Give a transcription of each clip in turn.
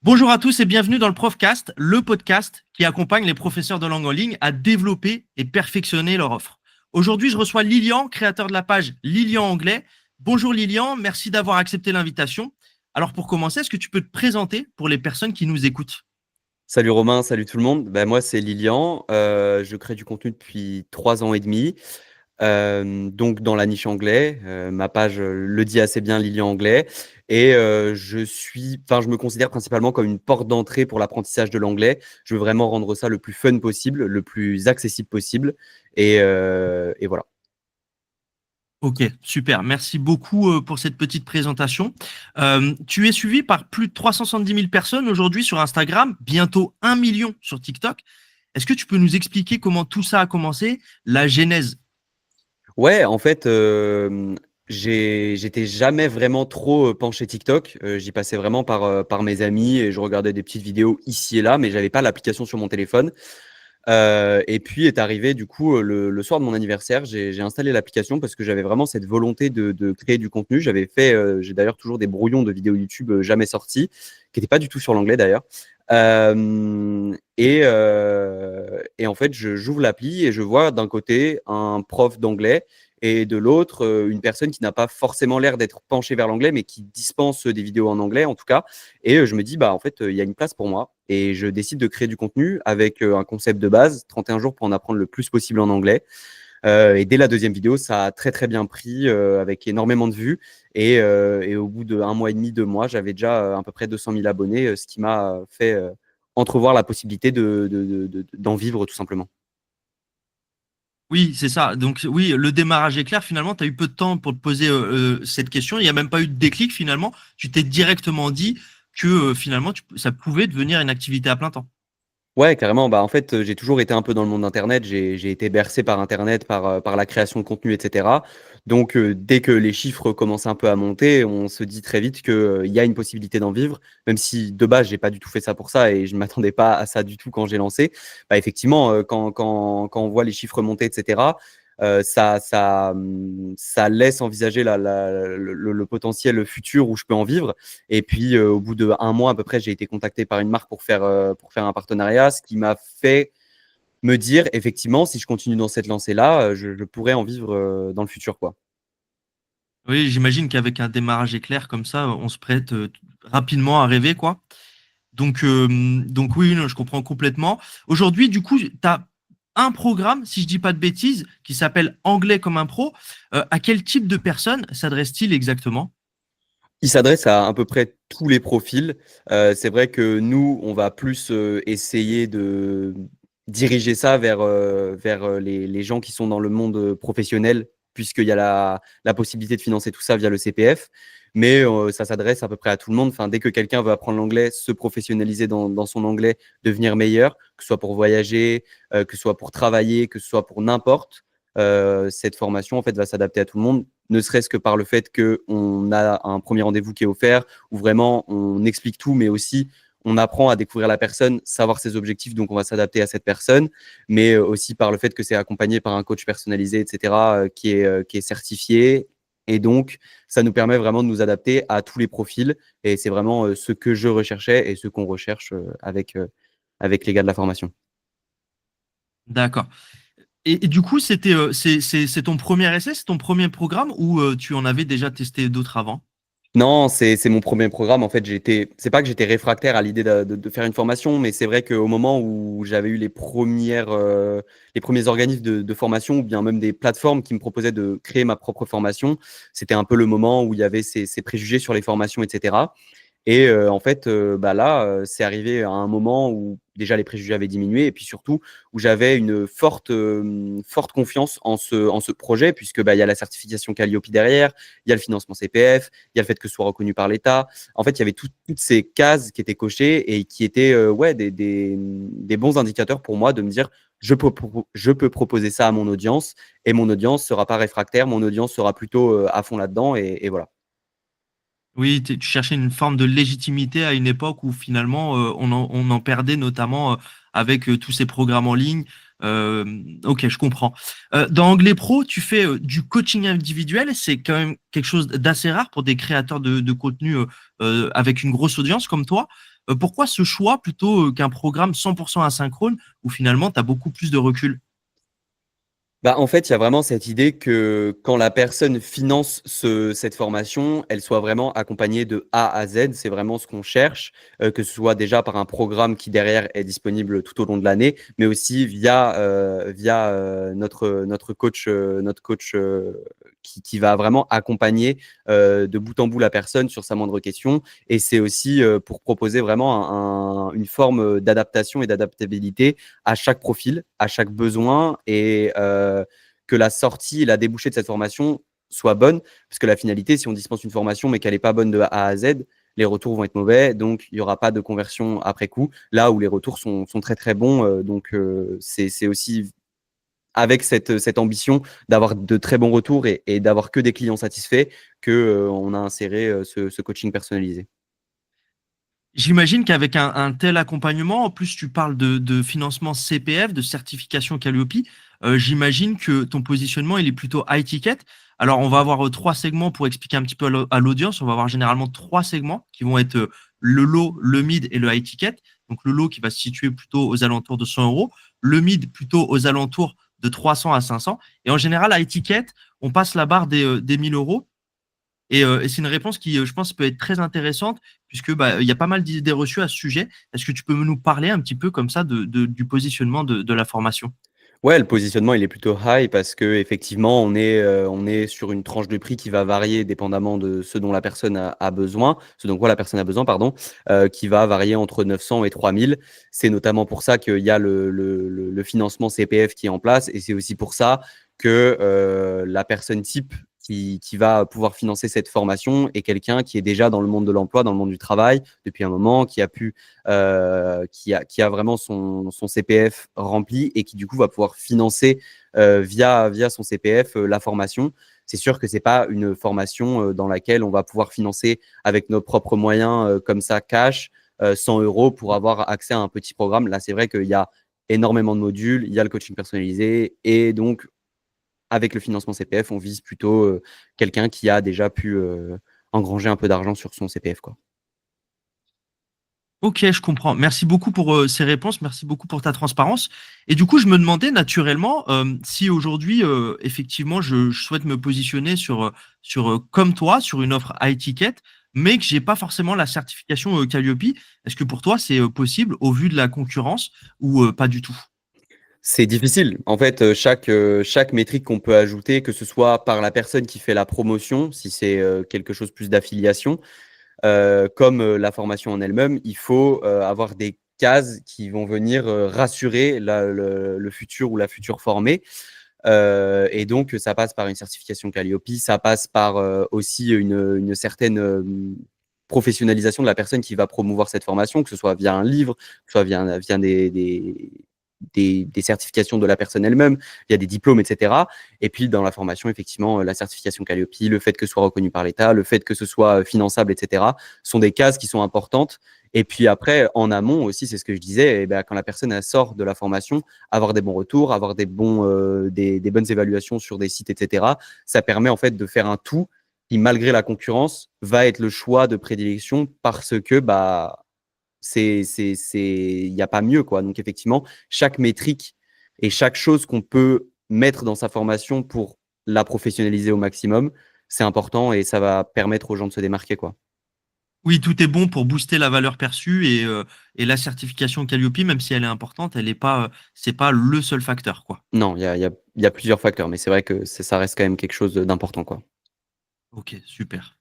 Bonjour à tous et bienvenue dans le Profcast, le podcast qui accompagne les professeurs de langue en ligne à développer et perfectionner leur offre. Aujourd'hui, je reçois Lilian, créateur de la page Lilian Anglais. Bonjour Lilian, merci d'avoir accepté l'invitation. Alors pour commencer, est-ce que tu peux te présenter pour les personnes qui nous écoutent? Salut Romain, salut tout le monde. Moi, c'est Lilian. Je crée du contenu depuis 3 ans et demi. Donc, dans la niche anglais, ma page le dit assez bien, Lilian Anglais. Et je me considère principalement comme une porte d'entrée pour l'apprentissage de l'anglais. Je veux vraiment rendre ça le plus fun possible, le plus accessible possible. Et voilà. Ok, super. Merci beaucoup pour cette petite présentation. Tu es suivi par plus de 370 000 personnes aujourd'hui sur Instagram, bientôt 1 million sur TikTok. Est-ce que tu peux nous expliquer comment tout ça a commencé, la genèse? Ouais, en fait, j'étais jamais vraiment trop penché TikTok. J'y passais vraiment par mes amis et je regardais des petites vidéos ici et là, mais j'avais pas l'application sur mon téléphone. Et puis est arrivé du coup le soir de mon anniversaire, j'ai installé l'application parce que j'avais vraiment cette volonté de créer du contenu. J'ai d'ailleurs toujours des brouillons de vidéos YouTube jamais sortis, qui n'étaient pas du tout sur l'anglais d'ailleurs. Et en fait, j'ouvre l'appli et je vois d'un côté un prof d'anglais et de l'autre une personne qui n'a pas forcément l'air d'être penchée vers l'anglais, mais qui dispense des vidéos en anglais en tout cas. Et je me dis, bah en fait, il y a une place pour moi. Et je décide de créer du contenu avec un concept de base, 31 jours pour en apprendre le plus possible en anglais. Et dès la deuxième vidéo, ça a très très bien pris, avec énormément de vues. Et au bout d'1 mois et demi, 2 mois, j'avais déjà à peu près 200 000 abonnés, ce qui m'a fait entrevoir la possibilité d'en vivre tout simplement. Oui, c'est ça. Donc oui, le démarrage est clair. Finalement, tu as eu peu de temps pour te poser cette question. Il n'y a même pas eu de déclic finalement. Tu t'es directement dit que finalement, ça pouvait devenir une activité à plein temps. Ouais, carrément. Bah, en fait, j'ai toujours été un peu dans le monde d'Internet. J'ai été bercé par Internet, par la création de contenu, etc. Donc, dès que les chiffres commencent un peu à monter, on se dit très vite qu'il y a une possibilité d'en vivre, même si de base, j'ai pas du tout fait ça pour ça et je ne m'attendais pas à ça du tout quand j'ai lancé. Bah, effectivement, quand on voit les chiffres monter, etc., ça laisse envisager le potentiel futur où je peux en vivre. Et puis, au bout d'1 mois à peu près, j'ai été contacté par une marque pour faire un partenariat, ce qui m'a fait me dire, effectivement, si je continue dans cette lancée-là, je pourrais en vivre dans le futur, quoi. Oui, j'imagine qu'avec un démarrage éclair comme ça, on se prête rapidement à rêver, quoi. Donc oui, non, je comprends complètement. Aujourd'hui, du coup, tu as un programme, si je dis pas de bêtises, qui s'appelle Anglais comme un pro. À quel type de personnes s'adresse-t-il exactement? Il s'adresse à peu près tous les profils. C'est vrai que nous, on va plus essayer de diriger ça vers les gens qui sont dans le monde professionnel, puisqu'il y a la possibilité de financer tout ça via le CPF. Mais ça s'adresse à peu près à tout le monde. Enfin, dès que quelqu'un veut apprendre l'anglais, se professionnaliser dans son anglais, devenir meilleur, que ce soit pour voyager, que ce soit pour travailler, que ce soit pour n'importe, cette formation en fait, va s'adapter à tout le monde, ne serait-ce que par le fait qu'on a un premier rendez-vous qui est offert, où vraiment on explique tout, mais aussi on apprend à découvrir la personne, savoir ses objectifs, donc on va s'adapter à cette personne, mais aussi par le fait que c'est accompagné par un coach personnalisé, etc., qui est certifié. Et donc, ça nous permet vraiment de nous adapter à tous les profils. Et c'est vraiment ce que je recherchais et ce qu'on recherche avec les gars de la formation. D'accord. Et du coup, c'est ton premier essai, c'est ton premier programme ou tu en avais déjà testé d'autres avant? Non, c'est mon premier programme. En fait, c'est pas que j'étais réfractaire à l'idée de faire une formation, mais c'est vrai qu'au moment où j'avais eu les premiers organismes de formation ou bien même des plateformes qui me proposaient de créer ma propre formation, c'était un peu le moment où il y avait ces préjugés sur les formations, etc. Et en fait, bah là, c'est arrivé à un moment où déjà les préjugés avaient diminué et puis surtout où j'avais une forte confiance en ce projet puisque, bah, il y a la certification Calliope derrière, il y a le financement CPF, il y a le fait que ce soit reconnu par l'État. En fait, il y avait toutes ces cases qui étaient cochées et qui étaient, ouais, des bons indicateurs pour moi de me dire: «Je peux proposer ça à mon audience et mon audience sera pas réfractaire, mon audience sera plutôt, à fond là-dedans» et voilà. Oui, tu cherchais une forme de légitimité à une époque où finalement on en perdait notamment avec tous ces programmes en ligne. Euh, ok, je comprends. Dans Anglais Pro, tu fais du coaching individuel. C'est quand même quelque chose d'assez rare pour des créateurs de contenu avec une grosse audience comme toi. Pourquoi ce choix plutôt qu'un programme 100% asynchrone où finalement tu as beaucoup plus de recul? Bah, en fait, il y a vraiment cette idée que quand la personne finance cette formation, elle soit vraiment accompagnée de A à Z. C'est vraiment ce qu'on cherche, que ce soit déjà par un programme qui derrière est disponible tout au long de l'année, mais aussi via notre coach qui va vraiment accompagner de bout en bout la personne sur sa moindre question. Et c'est aussi pour proposer vraiment une forme d'adaptation et d'adaptabilité à chaque profil, à chaque besoin et que la sortie et la débouchée de cette formation soit bonne. Parce que la finalité, si on dispense une formation mais qu'elle n'est pas bonne de A à Z, les retours vont être mauvais, donc il n'y aura pas de conversion après coup. Là où les retours sont très très bons, c'est aussi avec cette ambition d'avoir de très bons retours et d'avoir que des clients satisfaits qu'on a inséré ce coaching personnalisé. J'imagine qu'avec un tel accompagnement, en plus tu parles de financement CPF, de certification Calliope, j'imagine que ton positionnement il est plutôt high ticket. Alors on va avoir trois segments pour expliquer un petit peu à l'audience. On va avoir généralement trois segments qui vont être le low, le mid et le high ticket. Donc le low qui va se situer plutôt aux alentours de 100 euros, le mid plutôt aux alentours de 300 à 500. Et en général, high ticket, on passe la barre des 1000 euros. Et c'est une réponse qui, je pense, peut être très intéressante, puisque bah, il y a pas mal d'idées reçues à ce sujet. Est-ce que tu peux nous parler un petit peu comme ça du positionnement de la formation? Ouais, le positionnement, il est plutôt high parce qu'effectivement, on est sur une tranche de prix qui va varier dépendamment de ce dont la personne a besoin, ce dont quoi la personne a besoin, pardon, qui va varier entre 900 et 3000. C'est notamment pour ça qu'il y a le financement CPF qui est en place et c'est aussi pour ça que la personne type qui va pouvoir financer cette formation est quelqu'un qui est déjà dans le monde de l'emploi, dans le monde du travail depuis un moment, qui a vraiment son CPF rempli et qui du coup va pouvoir financer via son CPF la formation. C'est sûr que ce n'est pas une formation dans laquelle on va pouvoir financer avec nos propres moyens comme ça, cash, 100 euros pour avoir accès à un petit programme. Là, c'est vrai qu'il y a énormément de modules, il y a le coaching personnalisé et donc avec le financement CPF, on vise plutôt quelqu'un qui a déjà pu engranger un peu d'argent sur son CPF, quoi. Ok, je comprends. Merci beaucoup pour ces réponses. Merci beaucoup pour ta transparence. Et du coup, je me demandais naturellement si aujourd'hui, effectivement, je souhaite me positionner comme toi, sur une offre high ticket, mais que j'ai pas forcément la certification Calliope. Est-ce que pour toi, c'est possible au vu de la concurrence ou pas du tout? C'est difficile. En fait, chaque métrique qu'on peut ajouter, que ce soit par la personne qui fait la promotion, si c'est quelque chose plus d'affiliation, comme la formation en elle-même, il faut avoir des cases qui vont venir rassurer le futur ou la future formée. Et donc, ça passe par une certification Calliope, ça passe par aussi une certaine professionnalisation de la personne qui va promouvoir cette formation, que ce soit via un livre, que ce soit via des certifications de la personne elle-même, via des diplômes, etc. Et puis, dans la formation, effectivement, la certification Calliope, le fait que ce soit reconnu par l'État, le fait que ce soit finançable, etc., sont des cases qui sont importantes. Et puis après, en amont aussi, c'est ce que je disais, eh ben, quand la personne elle sort de la formation, avoir des bons retours, avoir des bonnes évaluations sur des sites, etc., ça permet en fait de faire un tout qui, malgré la concurrence, va être le choix de prédilection parce que bah, il n'y a pas mieux, quoi. Donc, effectivement, chaque métrique et chaque chose qu'on peut mettre dans sa formation pour la professionnaliser au maximum, c'est important et ça va permettre aux gens de se démarquer, quoi. Oui, tout est bon pour booster la valeur perçue et la certification Calliope, même si elle est importante, elle est pas, c'est pas le seul facteur, quoi. Non, il y a plusieurs facteurs, mais c'est vrai que ça reste quand même quelque chose d'important, quoi. Ok, super.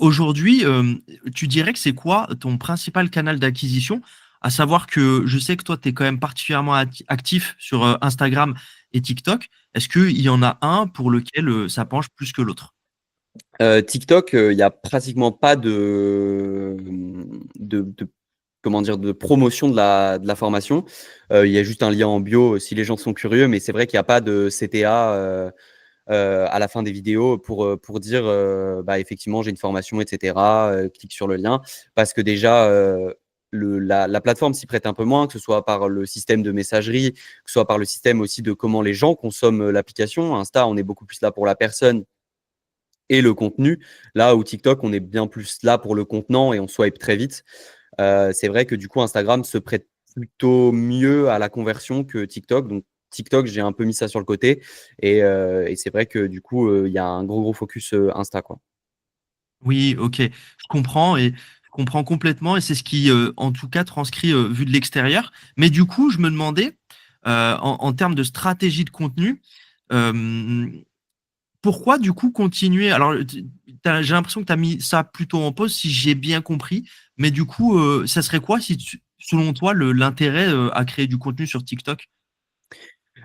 Aujourd'hui, tu dirais que c'est quoi ton principal canal d'acquisition? À savoir que je sais que toi, tu es quand même particulièrement actif sur Instagram et TikTok. Est-ce qu'il y en a un pour lequel ça penche plus que l'autre? TikTok, il y a pratiquement pas comment dire, de promotion de la formation. Il y a juste un lien en bio si les gens sont curieux, mais c'est vrai qu'il n'y a pas de CTA à la fin des vidéos pour dire bah, effectivement, j'ai une formation, etc. Clique sur le lien. Parce que déjà, la plateforme s'y prête un peu moins, que ce soit par le système de messagerie, que ce soit par le système aussi de comment les gens consomment l'application. Insta, on est beaucoup plus là pour la personne et le contenu. Là où TikTok, on est bien plus là pour le contenant et on swipe très vite. C'est vrai que du coup, Instagram se prête plutôt mieux à la conversion que TikTok. Donc, TikTok, j'ai un peu mis ça sur le côté. Et c'est vrai que du coup, il y a un gros focus Insta, quoi. Oui, ok, je comprends et je comprends complètement et c'est ce qui, en tout cas, transcrit vu de l'extérieur. Mais du coup, je me demandais, en termes de stratégie de contenu, euh, pourquoi du coup continuer? Alors, j'ai l'impression que tu as mis ça plutôt en pause, si j'ai bien compris. Mais du coup, ça serait quoi, si selon toi, l'intérêt à créer du contenu sur TikTok?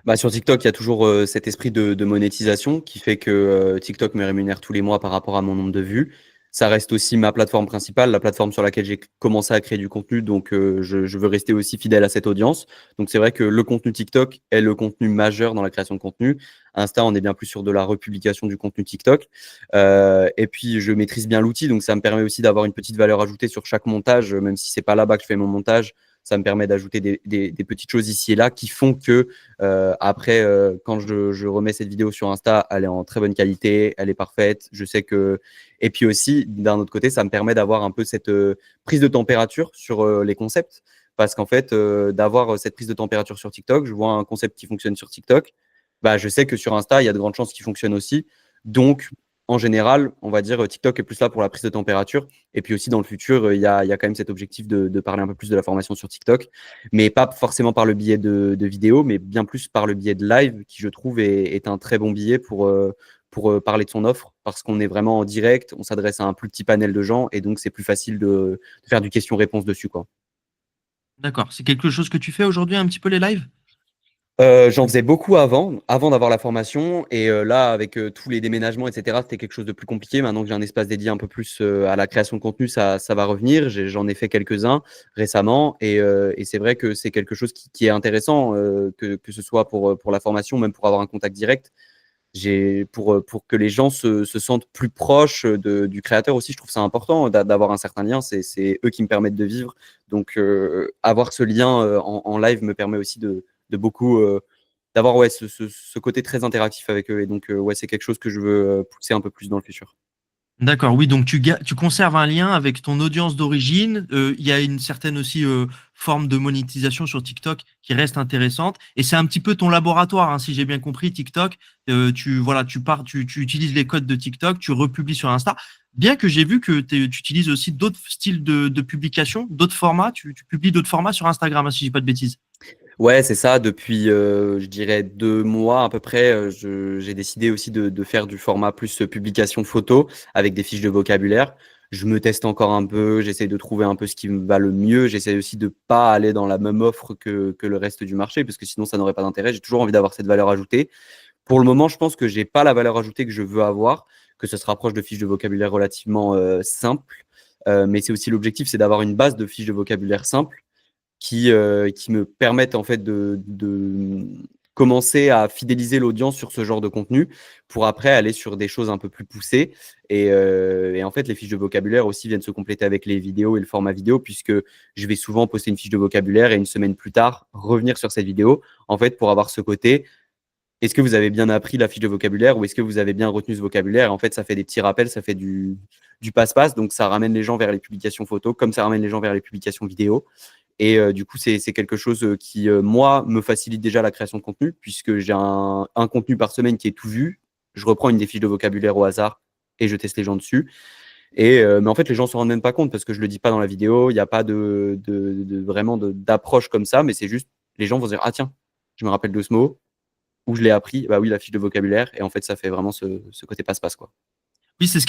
Bah, sur TikTok, il y a toujours cet esprit de monétisation qui fait que TikTok me rémunère tous les mois par rapport à mon nombre de vues. Ça reste aussi ma plateforme principale, la plateforme sur laquelle j'ai commencé à créer du contenu. Donc, je veux rester aussi fidèle à cette audience. Donc, c'est vrai que le contenu TikTok est le contenu majeur dans la création de contenu. Insta, on est bien plus sur de la republication du contenu TikTok. Et puis, je maîtrise bien l'outil. Donc, ça me permet aussi d'avoir une petite valeur ajoutée sur chaque montage, même si c'est pas là-bas que je fais mon montage. Ça me permet d'ajouter des petites choses ici et là qui font que après, quand je remets cette vidéo sur Insta, elle est en très bonne qualité, elle est parfaite. Je sais que. Et puis aussi, d'un autre côté, ça me permet d'avoir un peu cette prise de température sur les concepts. Parce qu'en fait, d'avoir cette prise de température sur TikTok, je vois un concept qui fonctionne sur TikTok, bah, je sais que sur Insta, il y a de grandes chances qu'il fonctionne aussi. Donc, en général, on va dire TikTok est plus là pour la prise de température. Et puis aussi, dans le futur, il y a quand même cet objectif de parler un peu plus de la formation sur TikTok, mais pas forcément par le biais de vidéos, mais bien plus par le biais de live, qui je trouve est un très bon billet pour parler de son offre, parce qu'on est vraiment en direct, on s'adresse à un plus petit panel de gens, et donc c'est plus facile de faire du question-réponse dessus, quoi. D'accord. C'est quelque chose que tu fais aujourd'hui, un petit peu les lives? J'en faisais beaucoup avant d'avoir la formation. Et là, avec tous les déménagements, etc., c'était quelque chose de plus compliqué. Maintenant que j'ai un espace dédié un peu plus à la création de contenu, ça va revenir. J'en ai fait quelques-uns récemment. Et c'est vrai que c'est quelque chose qui est intéressant, que ce soit pour la formation, même pour avoir un contact direct. Pour que les gens se sentent plus proches du créateur aussi, je trouve ça important d'avoir un certain lien. C'est eux qui me permettent de vivre. Donc, avoir ce lien en live me permet aussi de beaucoup d'avoir ouais, ce côté très interactif avec eux. Et donc, ouais, c'est quelque chose que je veux pousser un peu plus dans le futur. D'accord, oui, donc tu conserves un lien avec ton audience d'origine. Il y a une certaine aussi forme de monétisation sur TikTok qui reste intéressante. Et c'est un petit peu ton laboratoire, hein, si j'ai bien compris, TikTok. Voilà, tu utilises les codes de TikTok, tu republies sur Insta. Bien que j'ai vu que tu utilises aussi d'autres styles de publication, d'autres formats. Tu publies d'autres formats sur Instagram, hein, si je dis pas de bêtises. Ouais, c'est ça. Depuis, je dirais 2 mois à peu près, j'ai décidé aussi de faire du format plus publication photo avec des fiches de vocabulaire. Je me teste encore un peu, j'essaie de trouver un peu ce qui me va le mieux. J'essaie aussi de pas aller dans la même offre que le reste du marché, parce que sinon ça n'aurait pas d'intérêt. J'ai toujours envie d'avoir cette valeur ajoutée. Pour le moment, je pense que j'ai pas la valeur ajoutée que je veux avoir, que ça se rapproche de fiches de vocabulaire relativement simples. Mais c'est aussi l'objectif, c'est d'avoir une base de fiches de vocabulaire simples qui me permettent en fait de commencer à fidéliser l'audience sur ce genre de contenu pour après aller sur des choses un peu plus poussées. Et en fait, les fiches de vocabulaire aussi viennent se compléter avec les vidéos et le format vidéo, puisque je vais souvent poster une fiche de vocabulaire et une semaine plus tard revenir sur cette vidéo, en fait, pour avoir ce côté. Est-ce que vous avez bien appris la fiche de vocabulaire ou est-ce que vous avez bien retenu ce vocabulaire? En fait, ça fait des petits rappels, ça fait du passe-passe, donc ça ramène les gens vers les publications photos comme ça ramène les gens vers les publications vidéo. Et du coup, c'est quelque chose qui, moi, me facilite déjà la création de contenu, puisque j'ai un contenu par semaine qui est tout vu. Je reprends une des fiches de vocabulaire au hasard et je teste les gens dessus. Mais en fait, les gens ne se rendent même pas compte parce que je ne le dis pas dans la vidéo. Il n'y a pas vraiment d'approche comme ça, mais c'est juste, les gens vont se dire, ah tiens, je me rappelle de ce mot, où je l'ai appris, bah oui, la fiche de vocabulaire. Et en fait, ça fait vraiment ce côté passe-passe, quoi. Oui, c'est ce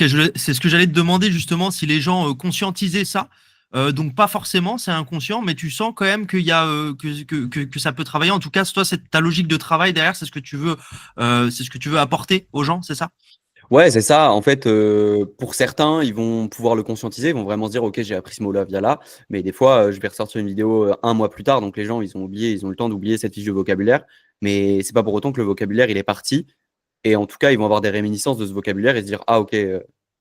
que j'allais te demander justement si les gens conscientisaient ça. Donc pas forcément, c'est inconscient, mais tu sens quand même qu'il y a que ça peut travailler. En tout cas, toi, c'est ta logique de travail derrière, c'est ce que tu veux apporter aux gens, c'est ça? Ouais, c'est ça. En fait, pour certains, ils vont pouvoir le conscientiser, ils vont vraiment se dire, OK, j'ai appris ce mot-là via là. Mais des fois, je vais ressortir une vidéo 1 mois plus tard, donc les gens, ils ont oublié, ils ont le temps d'oublier cette fiche de vocabulaire. Mais c'est pas pour autant que le vocabulaire, il est parti. Et en tout cas, ils vont avoir des réminiscences de ce vocabulaire et se dire, ah, OK,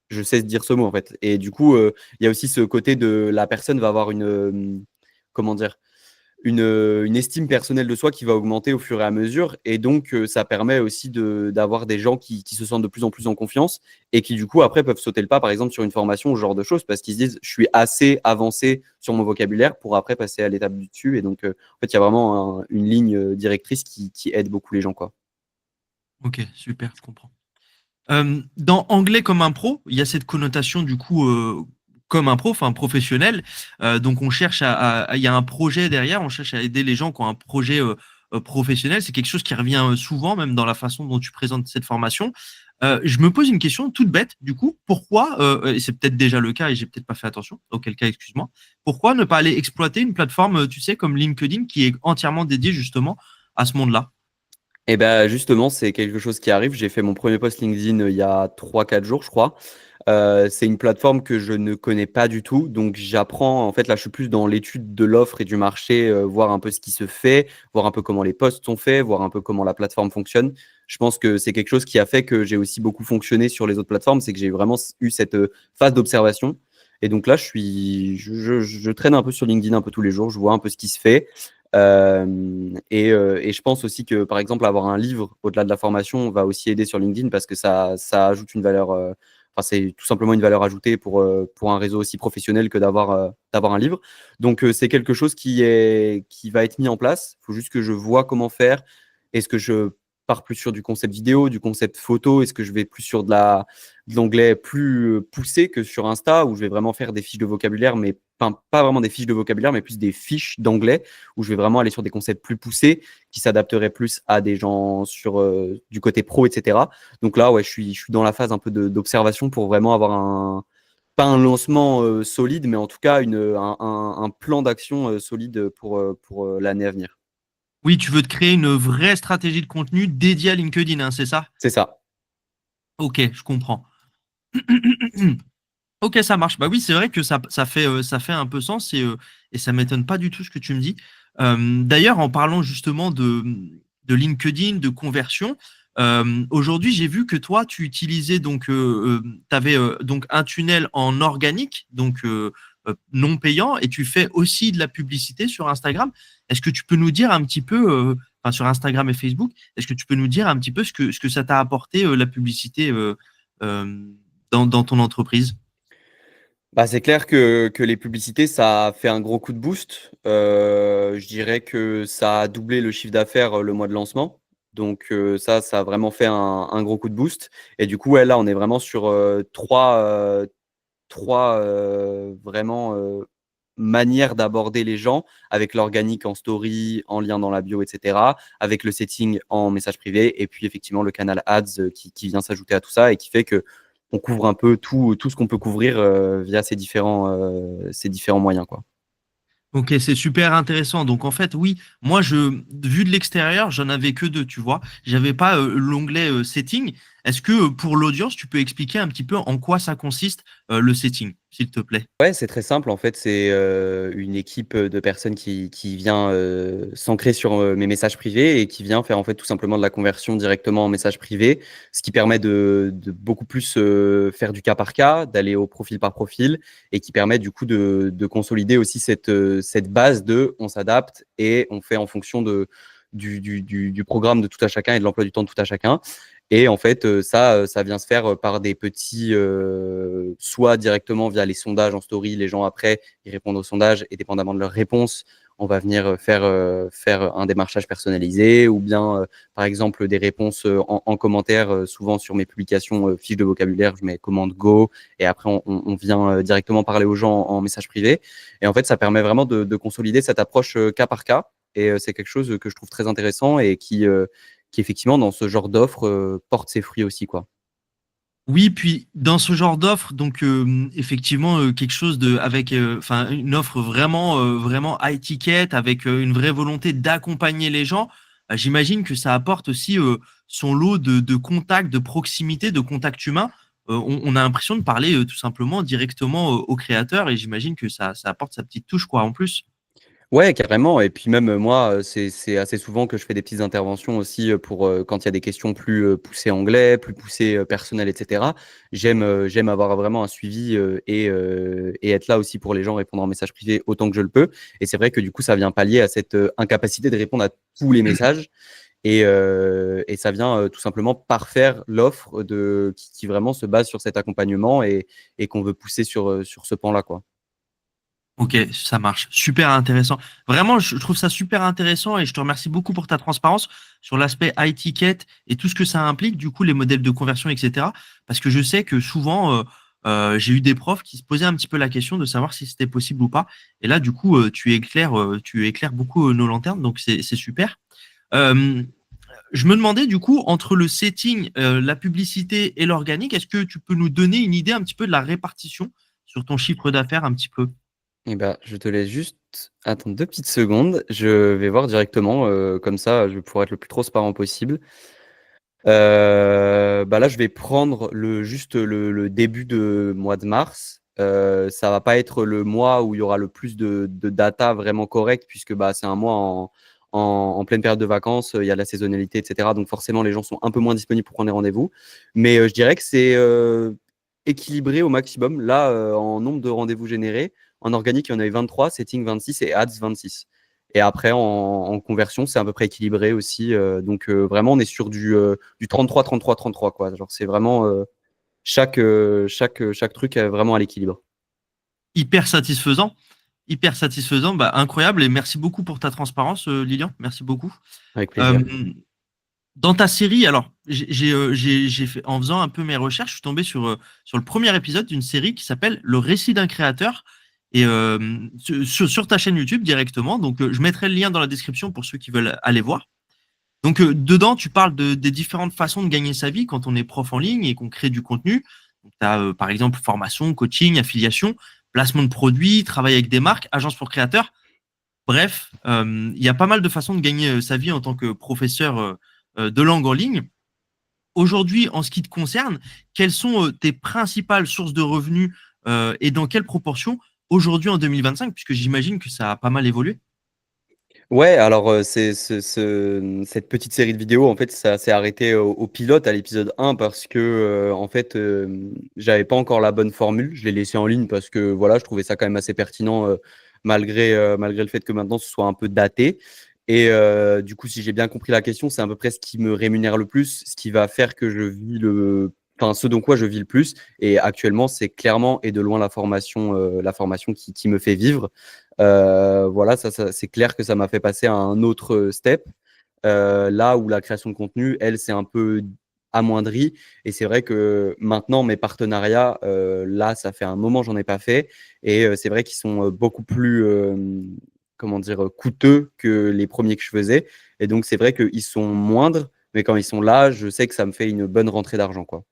je sais dire ce mot, en fait. Et du coup, il y a aussi ce côté de la personne va avoir comment dire? une estime personnelle de soi qui va augmenter au fur et à mesure. Et donc, ça permet aussi d'avoir des gens qui se sentent de plus en plus en confiance et qui, du coup, après, peuvent sauter le pas, par exemple, sur une formation ou ce genre de choses, parce qu'ils se disent, je suis assez avancé sur mon vocabulaire pour après passer à l'étape du dessus. Et donc, en fait, il y a vraiment une ligne directrice qui aide beaucoup les gens, quoi. Ok, super, je comprends. Dans anglais comme un pro, il y a cette connotation du coup comme un pro, enfin professionnel. Donc on cherche il y a un projet derrière, on cherche à aider les gens qui ont un projet professionnel. C'est quelque chose qui revient souvent, même dans la façon dont tu présentes cette formation. Je me pose une question toute bête, du coup, pourquoi, et c'est peut-être déjà le cas et j'ai peut-être pas fait attention, auquel cas, excuse-moi, pourquoi ne pas aller exploiter une plateforme, tu sais, comme LinkedIn qui est entièrement dédiée justement à ce monde-là? Et ben justement, c'est quelque chose qui arrive. J'ai fait mon premier post LinkedIn il y a 3 4 jours, je crois. C'est une plateforme que je ne connais pas du tout. Donc, j'apprends. En fait, là, je suis plus dans l'étude de l'offre et du marché, voir un peu ce qui se fait, voir un peu comment les posts sont faits, voir un peu comment la plateforme fonctionne. Je pense que c'est quelque chose qui a fait que j'ai aussi beaucoup fonctionné sur les autres plateformes. C'est que j'ai vraiment eu cette phase d'observation. Et donc là, je traîne un peu sur LinkedIn un peu tous les jours. Je vois un peu ce qui se fait. Et je pense aussi que, par exemple, avoir un livre au-delà de la formation va aussi aider sur LinkedIn parce que ça ajoute une valeur. Enfin, c'est tout simplement une valeur ajoutée pour un réseau aussi professionnel que d'avoir un livre. Donc, c'est quelque chose qui va être mis en place. Il faut juste que je vois comment faire. Est-ce que je pars plus sur du concept vidéo, du concept photo? Est-ce que je vais plus sur de l'anglais plus poussé que sur Insta où je vais vraiment faire des fiches de vocabulaire, mais pas vraiment des fiches de vocabulaire, mais plus des fiches d'anglais où je vais vraiment aller sur des concepts plus poussés qui s'adapteraient plus à des gens du côté pro, etc. Donc là, ouais, je suis dans la phase un peu d'observation pour vraiment avoir pas un lancement solide, mais en tout cas un plan d'action solide pour l'année à venir. Oui, tu veux te créer une vraie stratégie de contenu dédiée à LinkedIn, hein, c'est ça? C'est ça. Ok, je comprends. Ok, ça marche. Bah oui, c'est vrai que ça fait un peu sens et ça m'étonne pas du tout ce que tu me dis. D'ailleurs, en parlant justement de LinkedIn, de conversion, aujourd'hui, j'ai vu que toi, tu utilisais donc, tu avais donc un tunnel en organique, donc non payant, et tu fais aussi de la publicité sur Instagram. Est-ce que tu peux nous dire un petit peu, enfin sur Instagram et Facebook, est-ce que tu peux nous dire un petit peu ce que ça t'a apporté, la publicité euh, dans ton entreprise? Bah, c'est clair que les publicités, ça a fait un gros coup de boost. Je dirais que ça a doublé le chiffre d'affaires le mois de lancement. Donc ça a vraiment fait un gros coup de boost. Et du coup, ouais, là, on est vraiment sur trois vraiment manières d'aborder les gens avec l'organique en story, en lien dans la bio, etc. Avec le setting en message privé et puis effectivement le canal ads qui vient s'ajouter à tout ça et qui fait que on couvre un peu tout ce qu'on peut couvrir via ces différents moyens, quoi. Ok, c'est super intéressant. Donc en fait, oui, moi vu de l'extérieur, j'en avais que deux, tu vois. J'avais pas l'onglet setting. Est-ce que pour l'audience, tu peux expliquer un petit peu en quoi ça consiste le setting, s'il te plaît? Ouais, c'est très simple. En fait, c'est une équipe de personnes qui vient s'ancrer sur mes messages privés et qui vient faire en fait tout simplement de la conversion directement en message privé, ce qui permet de beaucoup plus faire du cas par cas, d'aller au profil par profil et qui permet du coup de consolider aussi cette base de on s'adapte et on fait en fonction du programme de tout à chacun et de l'emploi du temps de tout à chacun. Et en fait, ça vient se faire par des petits, soit directement via les sondages en story, les gens après, ils répondent aux sondages et dépendamment de leurs réponses, on va venir faire un démarchage personnalisé ou bien, par exemple, des réponses en commentaire, souvent sur mes publications fiches de vocabulaire, je mets commande Go et après on vient directement parler aux gens en message privé. Et en fait, ça permet vraiment de consolider cette approche cas par cas. Et c'est quelque chose que je trouve très intéressant et qui effectivement, dans ce genre d'offre, porte ses fruits aussi, quoi. Oui, puis dans ce genre d'offre, donc effectivement quelque chose de avec enfin une offre vraiment vraiment high ticket avec une vraie volonté d'accompagner les gens, j'imagine que ça apporte aussi son lot de contacts, de proximité, de contacts humains. On a l'impression de parler tout simplement directement au créateur et j'imagine que ça apporte sa petite touche quoi en plus. Ouais, carrément. Et puis même moi, c'est assez souvent que je fais des petites interventions aussi pour quand il y a des questions plus poussées anglais, plus poussées personnelles, etc. J'aime avoir vraiment un suivi et être là aussi pour les gens, répondre en message privé autant que je le peux. Et c'est vrai que du coup, ça vient pallier à cette incapacité de répondre à tous les messages. Et ça vient tout simplement parfaire l'offre qui vraiment se base sur cet accompagnement et qu'on veut pousser sur ce pan-là, quoi. Ok, ça marche. Super intéressant. Vraiment, je trouve ça super intéressant et je te remercie beaucoup pour ta transparence sur l'aspect iTicket et tout ce que ça implique, du coup, les modèles de conversion, etc. Parce que je sais que souvent, j'ai eu des profs qui se posaient un petit peu la question de savoir si c'était possible ou pas. Et là, du coup, tu éclaires beaucoup nos lanternes, donc c'est super. Euh, je me demandais, du coup, entre le setting, la publicité et l'organique, est-ce que tu peux nous donner une idée un petit peu de la répartition sur ton chiffre d'affaires un petit peu? Eh ben, je te laisse juste attendre 2 petites secondes. Je vais voir directement, comme ça, je vais pouvoir être le plus transparent possible. Bah, là, je vais prendre juste le début de mois de mars. Ça va pas être le mois où il y aura le plus de data vraiment correcte puisque, bah, c'est un mois en pleine période de vacances, il y a la saisonnalité et cetera. Donc forcément, les gens sont un peu moins disponibles pour prendre des rendez-vous. Mais, je dirais que c'est, équilibré au maximum. Là, en nombre de rendez-vous générés, en organique, il y en avait 23, setting 26 et ads 26. Et après, en conversion, c'est à peu près équilibré aussi. Donc, vraiment, on est sur du 33, 33, 33, quoi. Genre, c'est vraiment chaque truc est vraiment à l'équilibre. Hyper satisfaisant. Hyper satisfaisant, bah, incroyable et merci beaucoup pour ta transparence, Lilian. Merci beaucoup. Avec Euh, plaisir. dans ta série, alors j'ai fait en faisant un peu mes recherches, je suis tombé sur le premier épisode d'une série qui s'appelle Le récit d'un créateur et sur ta chaîne YouTube directement. Donc je mettrai le lien dans la description pour ceux qui veulent aller voir. Donc dedans, tu parles des différentes façons de gagner sa vie quand on est prof en ligne et qu'on crée du contenu. Tu as par exemple formation, coaching, affiliation, placement de produits, travail avec des marques, agence pour créateurs. Bref, il y a pas mal de façons de gagner sa vie en tant que professeur de langue en ligne. Aujourd'hui, en ce qui te concerne, quelles sont tes principales sources de revenus et dans quelle proportion aujourd'hui en 2025, puisque j'imagine que ça a pas mal évolué. Ouais, alors cette petite série de vidéos, en fait, ça s'est arrêté au pilote, à l'épisode 1, parce que, en fait, j'avais pas encore la bonne formule. Je l'ai laissé en ligne parce que, voilà, je trouvais ça quand même assez pertinent, malgré le fait que maintenant ce soit un peu daté. Et du coup, si j'ai bien compris la question, c'est à peu près ce qui me rémunère le plus, ce qui va faire que je vis enfin, ce dont quoi je vis le plus. Et actuellement, c'est clairement et de loin la formation qui me fait vivre. Voilà, c'est clair que ça m'a fait passer à un autre step. Là où la création de contenu, elle, c'est un peu amoindrie. Et c'est vrai que maintenant, mes partenariats, là, ça fait un moment, j'en ai pas fait. Et c'est vrai qu'ils sont beaucoup plus, comment dire, coûteux que les premiers que je faisais. Et donc, c'est vrai qu'ils sont moindres. Mais quand ils sont là, je sais que ça me fait une bonne rentrée d'argent, quoi.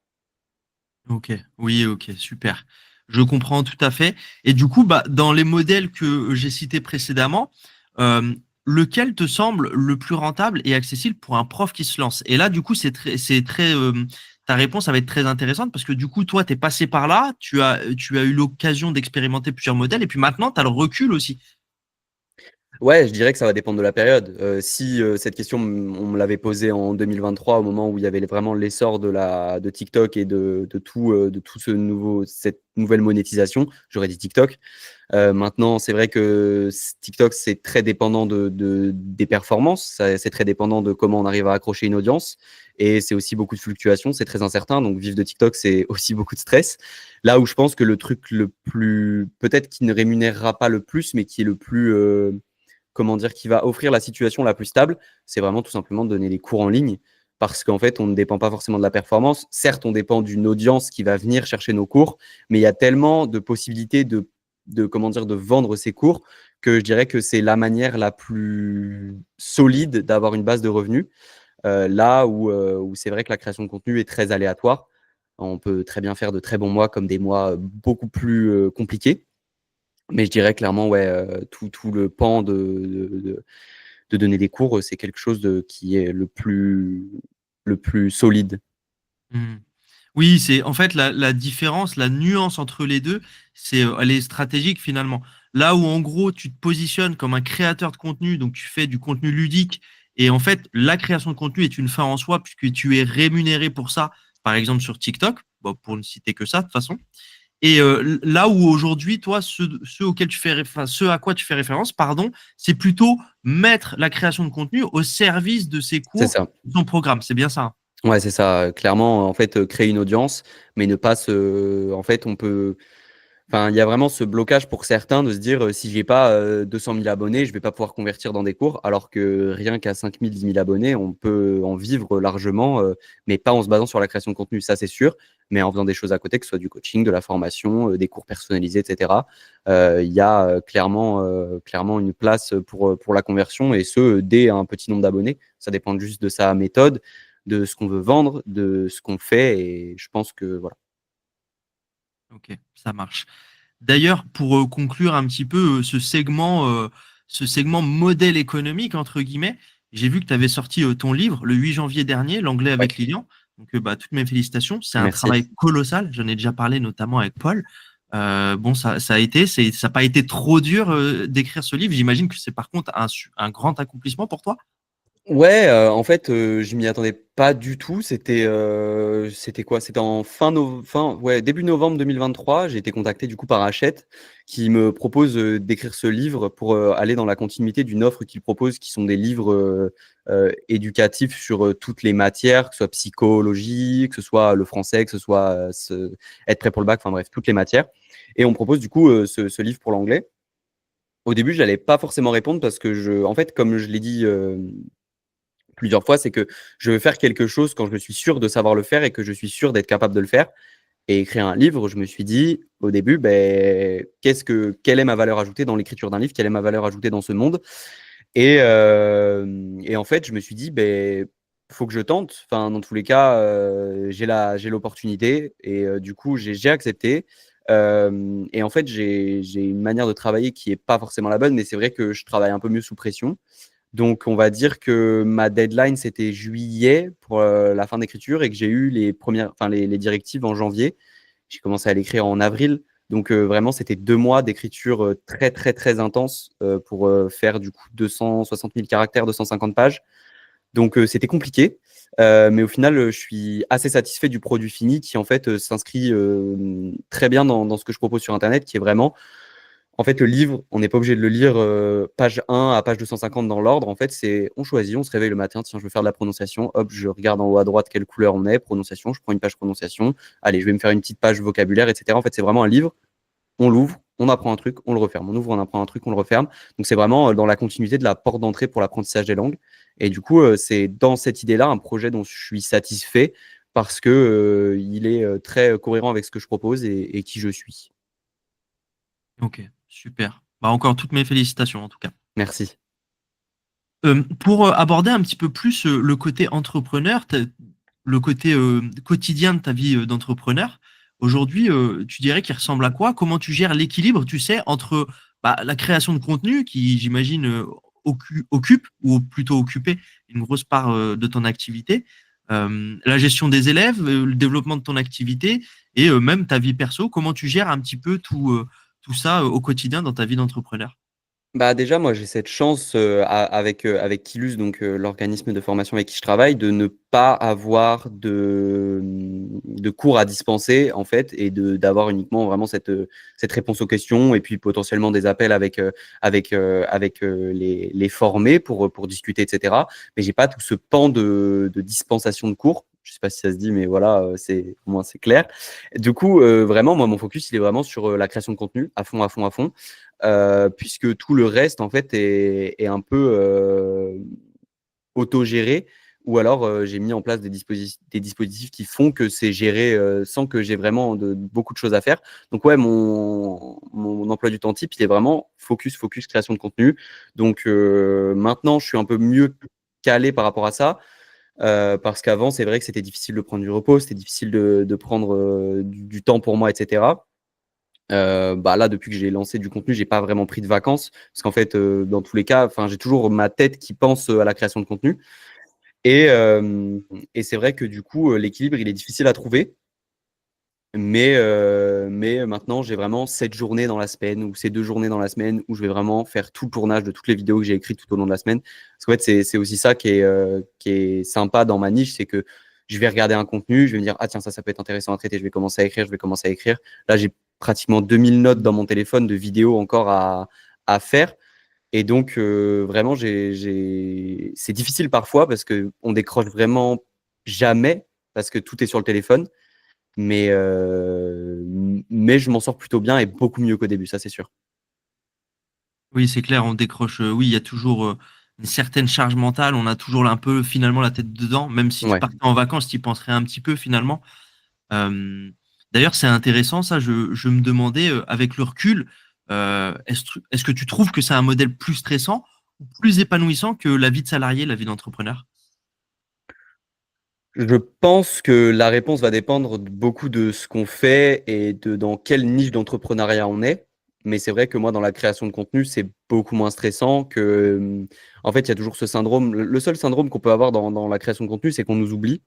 Ok, oui, ok, super. Je comprends tout à fait. Et du coup, bah, dans les modèles que j'ai cités précédemment, euh, lequel te semble le plus rentable et accessible pour un prof qui se lance? Et là, du coup, ta réponse, ça va être très intéressante parce que du coup, toi, tu es passé par là, tu as eu l'occasion d'expérimenter plusieurs modèles et puis maintenant, tu as le recul aussi. Ouais, je dirais que ça va dépendre de la période. Si cette question, on me l'avait posée en 2023, au moment où il y avait vraiment l'essor de TikTok et de tout cette nouvelle monétisation, j'aurais dit TikTok. Maintenant, c'est vrai que TikTok, c'est très dépendant des performances, c'est très dépendant de comment on arrive à accrocher une audience. Et c'est aussi beaucoup de fluctuations, c'est très incertain. Donc, vivre de TikTok, c'est aussi beaucoup de stress. Là où je pense que le truc le plus, peut-être qui ne rémunérera pas le plus, mais qui est le plus, comment dire, qui va offrir la situation la plus stable, c'est vraiment tout simplement de donner des cours en ligne. Parce qu'en fait, on ne dépend pas forcément de la performance. Certes, on dépend d'une audience qui va venir chercher nos cours, mais il y a tellement de possibilités comment dire, de vendre ces cours que je dirais que c'est la manière la plus solide d'avoir une base de revenus. Là où c'est vrai que la création de contenu est très aléatoire. On peut très bien faire de très bons mois comme des mois beaucoup plus compliqués. Mais je dirais clairement, ouais, tout le pan de donner des cours, c'est quelque chose qui est le plus solide. Hmm. Oui, c'est en fait la différence, la nuance entre les deux, elle est stratégique finalement. Là où en gros, tu te positionnes comme un créateur de contenu, donc tu fais du contenu ludique. Et en fait, la création de contenu est une fin en soi puisque tu es rémunéré pour ça, par exemple sur TikTok, bon, pour ne citer que ça de toute façon. Et là où aujourd'hui, toi, ce à quoi tu fais référence, pardon, c'est plutôt mettre la création de contenu au service de ses C'est cours, ça. de son programme. C'est bien ça, hein. Ouais, c'est ça. Clairement, en fait, créer une audience, mais ne pas se. En fait, on peut. Enfin, il y a vraiment ce blocage pour certains de se dire si j'ai pas 200 000 abonnés, je vais pas pouvoir convertir dans des cours, alors que rien qu'à 5 000, 10 000 abonnés, on peut en vivre largement, mais pas en se basant sur la création de contenu, ça c'est sûr, mais en faisant des choses à côté, que ce soit du coaching, de la formation, des cours personnalisés, etc. Il y a clairement une place pour la conversion et ce, dès un petit nombre d'abonnés. Ça dépend juste de sa méthode, de ce qu'on veut vendre, de ce qu'on fait, et je pense que voilà. Ok, ça marche. D'ailleurs, pour conclure un petit peu ce segment modèle économique, entre guillemets, j'ai vu que tu avais sorti ton livre le 8 janvier dernier, L'anglais Ouais, avec Lilian. Donc, bah, toutes mes félicitations. C'est un merci. travail colossal. J'en ai déjà parlé notamment avec Paul. Bon, ça a été, ça n'a pas été trop dur d'écrire ce livre. J'imagine que c'est par contre un grand accomplissement pour toi. Ouais, en fait, je m'y attendais pas du tout. C'était quoi? C'était en ouais, début novembre 2023. J'ai été contacté du coup par Hachette qui me propose d'écrire ce livre pour aller dans la continuité d'une offre qu'ils proposent, qui sont des livres éducatifs sur toutes les matières, que ce soit psychologie, que ce soit le français, que ce soit être prêt pour le bac, enfin bref, toutes les matières. Et on propose du coup ce livre pour l'anglais. Au début, je n'allais pas forcément répondre parce que en fait, comme je l'ai dit plusieurs fois, c'est que je veux faire quelque chose quand je suis sûr de savoir le faire et que je suis sûr d'être capable de le faire. Et écrire un livre, je me suis dit au début, ben, quelle est ma valeur ajoutée dans l'écriture d'un livre, quelle est ma valeur ajoutée dans ce monde. Et en fait, je me suis dit, ben, faut que je tente. Enfin, dans tous les cas, j'ai l'opportunité et du coup, j'ai accepté. Et en fait, j'ai une manière de travailler qui est pas forcément la bonne, mais c'est vrai que je travaille un peu mieux sous pression. Donc, on va dire que ma deadline, c'était juillet pour la fin d'écriture et que j'ai eu les directives en janvier. J'ai commencé à l'écrire en avril. Donc, vraiment, c'était 2 mois d'écriture très, très, très intense pour faire du coup 260 000 caractères, 250 pages. Donc, c'était compliqué. Mais au final, je suis assez satisfait du produit fini qui, en fait, s'inscrit très bien dans ce que je propose sur Internet, qui est vraiment en fait, le livre, on n'est pas obligé de le lire page 1 à page 250 dans l'ordre. En fait, on choisit, on se réveille le matin, tiens, je veux faire de la prononciation. Hop, je regarde en haut à droite quelle couleur on est, prononciation, je prends une page prononciation. Allez, je vais me faire une petite page vocabulaire, etc. En fait, c'est vraiment un livre. On l'ouvre, on apprend un truc, on le referme. On ouvre, on apprend un truc, on le referme. Donc, c'est vraiment dans la continuité de la porte d'entrée pour l'apprentissage des langues. Et du coup, c'est dans cette idée-là un projet dont je suis satisfait parce que il est très cohérent avec ce que je propose et qui je suis. Ok, super. Bah, encore toutes mes félicitations en tout cas. Merci. Pour aborder un petit peu plus le côté entrepreneur, le côté quotidien de ta vie d'entrepreneur, aujourd'hui, tu dirais qu'il ressemble à quoi? Comment tu gères l'équilibre, tu sais, entre bah, la création de contenu, qui, j'imagine, occupe, ou plutôt occupé, une grosse part de ton activité, la gestion des élèves, le développement de ton activité, et même ta vie perso, comment tu gères un petit peu tout ça au quotidien dans ta vie d'entrepreneur? Bah, déjà, moi, j'ai cette chance, avec Quilus, donc l'organisme de formation avec qui je travaille, de ne pas avoir de cours à dispenser, en fait, et d'avoir uniquement vraiment cette réponse aux questions et puis potentiellement des appels avec les formés pour discuter, et cetera. Mais j'ai pas tout ce pan de dispensation de cours. Je sais pas si ça se dit, mais voilà, au moins c'est clair. Du coup, vraiment, moi, mon focus, il est vraiment sur la création de contenu à fond, à fond, à fond. Puisque tout le reste, en fait, est un peu autogéré. Ou alors, j'ai mis en place des dispositifs qui font que c'est géré sans que j'ai vraiment beaucoup de choses à faire. Donc, ouais, mon emploi du temps type, il est vraiment focus, focus, création de contenu. Donc, maintenant, je suis un peu mieux calé par rapport à ça. Parce qu'avant, c'est vrai que c'était difficile de prendre du repos, c'était difficile de prendre du temps pour moi, etc. Bah là, depuis que j'ai lancé du contenu, j'ai pas vraiment pris de vacances parce qu'en fait, dans tous les cas, enfin, j'ai toujours ma tête qui pense à la création de contenu et, et c'est vrai que du coup, l'équilibre, il est difficile à trouver. Mais maintenant, j'ai vraiment cette journée dans la semaine ou ces 2 journées dans la semaine où je vais vraiment faire tout le tournage de toutes les vidéos que j'ai écrites tout au long de la semaine. Parce qu'en fait, c'est aussi ça qui est sympa dans ma niche, c'est que je vais regarder un contenu, je vais me dire: «Ah tiens, ça peut être intéressant à traiter», je vais commencer à écrire, je vais commencer à écrire. Là, j'ai pratiquement 2000 notes dans mon téléphone de vidéos encore à faire et donc vraiment, c'est difficile parfois parce qu'on décroche vraiment jamais parce que tout est sur le téléphone. Mais je m'en sors plutôt bien et beaucoup mieux qu'au début, ça c'est sûr. Oui, c'est clair, on décroche. Oui, il y a toujours une certaine charge mentale. On a toujours un peu finalement la tête dedans, même si tu Ouais. partais en vacances, tu y penserais un petit peu finalement. Euh, D'ailleurs, c'est intéressant ça. Je me demandais, avec le recul, est-ce que tu trouves que c'est un modèle plus stressant ou plus épanouissant que la vie de salarié, la vie d'entrepreneur? Je pense que la réponse va dépendre beaucoup de ce qu'on fait et de dans quelle niche d'entrepreneuriat on est. Mais c'est vrai que moi, dans la création de contenu, c'est beaucoup moins stressant que, en fait, il y a toujours ce syndrome. Le seul syndrome qu'on peut avoir dans la création de contenu, c'est qu'on nous oublie.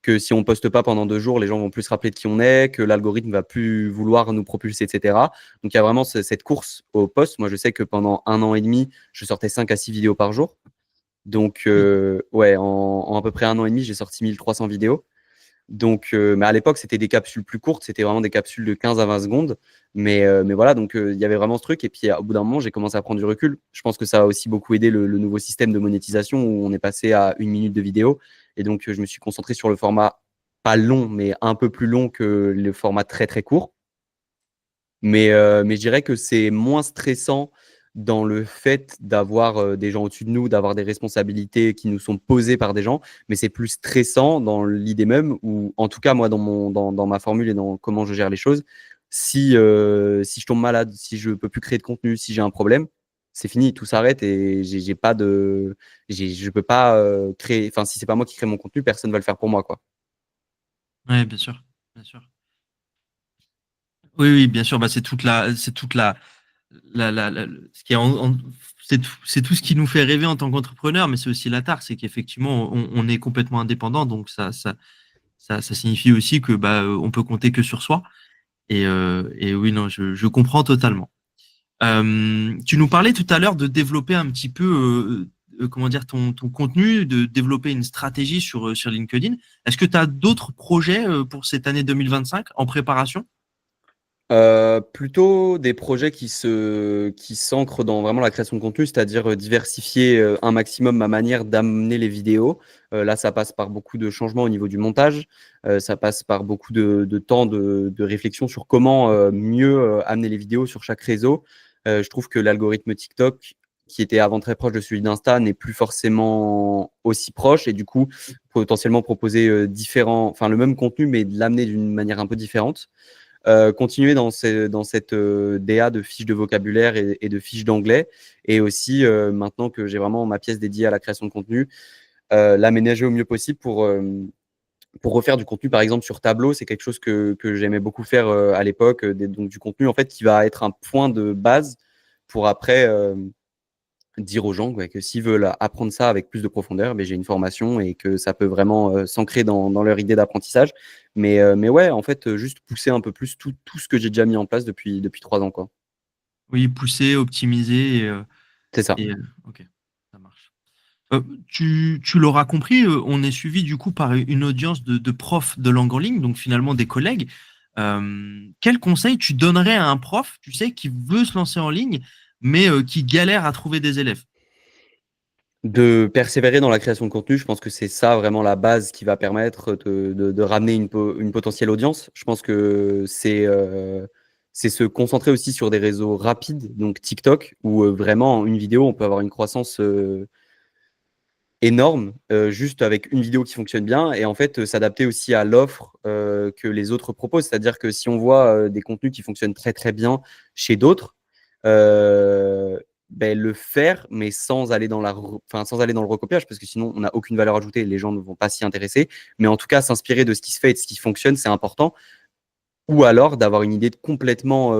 Que si on poste pas pendant 2 jours, les gens vont plus se rappeler de qui on est, que l'algorithme va plus vouloir nous propulser, et cetera. Donc il y a vraiment cette course au post. Moi, je sais que pendant 1 an et demi, je sortais 5 à 6 vidéos par jour. Donc Oui. ouais, en à peu près 1 an et demi, j'ai sorti 1300 vidéos. Donc, mais à l'époque, c'était des capsules plus courtes, c'était vraiment des capsules de 15 à 20 secondes. Mais voilà, donc il y avait vraiment ce truc. Et puis au bout d'un moment, j'ai commencé à prendre du recul. Je pense que ça a aussi beaucoup aidé le nouveau système de monétisation où on est passé à 1 minute de vidéo. Et donc, je me suis concentré sur le format pas long, mais un peu plus long que le format très très court. Mais je dirais que c'est moins stressant dans le fait d'avoir des gens au-dessus de nous, d'avoir des responsabilités qui nous sont posées par des gens, mais c'est plus stressant dans l'idée même, ou en tout cas, moi, dans ma formule et dans comment je gère les choses, si je tombe malade, si je peux plus créer de contenu, si j'ai un problème, c'est fini, tout s'arrête et j'ai pas de, je peux pas créer, enfin, si c'est pas moi qui crée mon contenu, personne va le faire pour moi, quoi. Ouais, bien sûr, bien sûr. Oui, oui, bien sûr. Bah, c'est toute ce qui est c'est tout ce qui nous fait rêver en tant qu'entrepreneur, mais c'est aussi la tare, c'est qu'effectivement, on est complètement indépendant, donc ça signifie aussi que bah, on peut compter que sur soi. Et oui, non, je comprends totalement. Tu nous parlais tout à l'heure de développer un petit peu, comment dire, ton contenu, de développer une stratégie sur LinkedIn. Est-ce que tu as d'autres projets pour cette année 2025 en préparation? Plutôt des projets qui s'ancrent dans vraiment la création de contenu, c'est-à-dire diversifier un maximum ma manière d'amener les vidéos. Là, ça passe par beaucoup de changements au niveau du montage. Ça passe par beaucoup de temps de réflexion sur comment mieux amener les vidéos sur chaque réseau. Je trouve que l'algorithme TikTok, qui était avant très proche de celui d'Insta, n'est plus forcément aussi proche et du coup, potentiellement proposer enfin le même contenu, mais de l'amener d'une manière un peu différente. Continuer dans cette DA de fiches de vocabulaire et de fiches d'anglais. Et aussi, maintenant que j'ai vraiment ma pièce dédiée à la création de contenu, l'aménager au mieux possible pour refaire du contenu, par exemple, sur Tableau. C'est quelque chose que j'aimais beaucoup faire à l'époque. Donc, du contenu, en fait, qui va être un point de base pour après dire aux gens que s'ils veulent apprendre ça avec plus de profondeur, ben, j'ai une formation et que ça peut vraiment s'ancrer dans leur idée d'apprentissage. Mais ouais, en fait, juste pousser un peu plus tout ce que j'ai déjà mis en place depuis 3 ans, quoi. Oui, pousser, optimiser. C'est ça. Ok, ça marche. Tu l'auras compris, on est suivi du coup par une audience de profs de langue en ligne, donc finalement des collègues. Quel conseil tu donnerais à un prof, tu sais, qui veut se lancer en ligne, mais qui galère à trouver des élèves? De persévérer dans la création de contenu, je pense que c'est ça vraiment la base qui va permettre de ramener une potentielle audience. Je pense que c'est se concentrer aussi sur des réseaux rapides, donc TikTok, où vraiment en une vidéo, on peut avoir une croissance énorme, juste avec une vidéo qui fonctionne bien et en fait, s'adapter aussi à l'offre, que les autres proposent. C'est-à-dire que si on voit, des contenus qui fonctionnent très, très bien chez d'autres, heu, beh, le faire, mais sans aller dans le recopiage parce que sinon on n'a aucune valeur ajoutée, les gens ne vont pas s'y intéresser. Mais en tout cas, s'inspirer de ce qui se fait et de ce qui fonctionne, c'est important. Ou alors d'avoir une idée complètement,